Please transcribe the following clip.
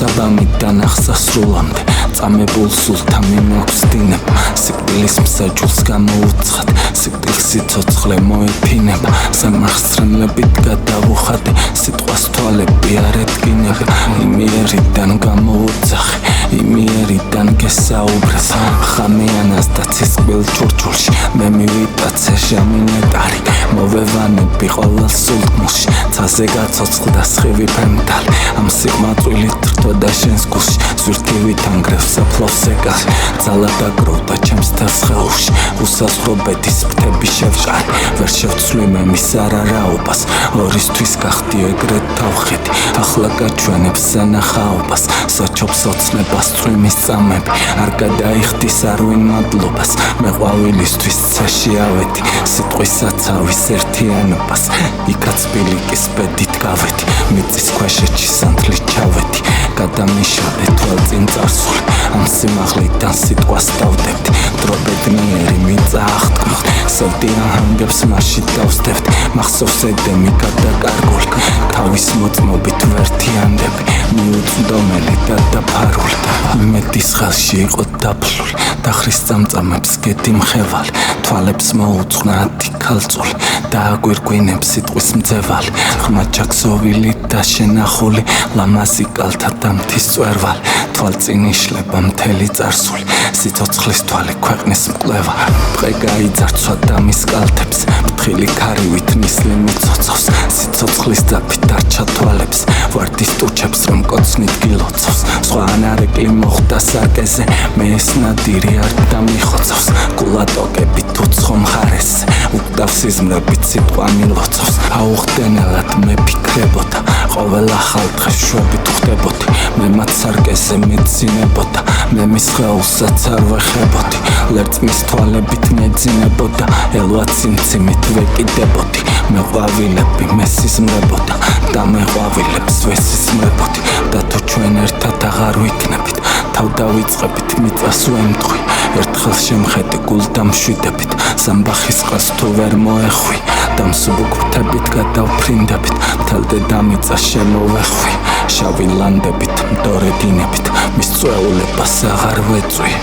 საბამიდან აღსასრულამდე წამებულ სულთა მიმოგვსდინებ სიკვდილის მსაჯულს გამოუცხად სიკვდილს სიცოცხლე მოეფინება სამახსრემლებით გადავუხადე სიტყვას თვალები არ ედგინებ იმიერიდან გამოუძახე იმიერიდან გესაუბრე ხამიანას და ცისკბილ ჩურჩულში მე მივიტაცე ჟამინეტარი მოვევანები ყოველ სულთმულში ცაზე გაცოცხლდა სხივი ფემდალი ამ სიღმაწვილით რთვა და შენს გულში ზვირთივით ანგრევს საფლავს ეკალი ძალა დაგროვდა ჩემს თელს ხელში უსაზღრობეთის ფრთები შევჭარი ვერ შევცვლი მე მის არარაობას ორისთვის გახდი ეგრეთ თავხედი ახლა გაჩვენებს სანახაობას საჩობს ოცნებას წვიმის წამები არ გადაიხდის არვინ მადლობას მე ყვავილისთვის ცეში ავედი სიტყვის საცავის ერთიანობას იქაც ბილიკის ბედით გავედი მიწის ქვეშეთში სანთლით ჩავედი გადამიშალე თვალწინ წარსული ამ სიმაღლიდან სიტყვას დავდებდი დრო ბედნიერი მიწა აღთქმოთ სევდი აჰანგებს მასში დავსდებდი მახსოვს ედემი გადაკარგული თავის მოწმობით ვერთიანდები მიუწვდომელი და დაფარული იმედის ხელში იყო დაფლული დახრის წამწამებს გედი მხევალი თვალებს მოუწყნა 10 ქალწული დააგვირგვინებს სიტყვის მძევალი ღრმა ჩაქსოვილი და შენახული ლამაზი კალთა და მთის წვერვალი თვალწინ იშლება მთელი წარსული სიცოცხლის თვალი ქვეყნის მკვლევა დღე გაიძარცვა დამის კალთებს ფრთხილი ქარივით ნისლი მიცოცხავს სიცოცხლის დაფით არ ჩათვალებს ვარდის ტუჩებს რომ კოცნით გილოცავს სხვა ანარეკლი მოხდა სარკეზე მე ეს ნადირი არ დამიხოცავს გულატოკებით უცხო მხარეს უკდავს სიზმრებით სიტყვა მილოცავს აუხდენელად მე ფიქრებოდა ყოველ ახალ დღეს შვებით ხდებოდი მე მათ სარკეზე მეძინებოდა მე მის ხეულსაც არ ვეხებოდი ლერწმის თვალებით მეძინებოდა ელვა ციმციმით ვეკიდებოდი მე ყვავილები მე სიზმრებოდა და მე ყვავილებს ვესიზმრებოდი და თუ ჩვენ ერთად აღარ ვიქნებით თავ დავიწყებით მიწას ვემთხვი ერთხელ შემხედი გულ დამშვიდებით ზამბახის ყას თუ ვერ მოეხვი და მსუბუქ ფრთებით გადავფრინდებით მთელ დედამიწას შემოვეხვი შავი ლანდებით მდორე დინებით მის წვეულებას აღარ ვეწვი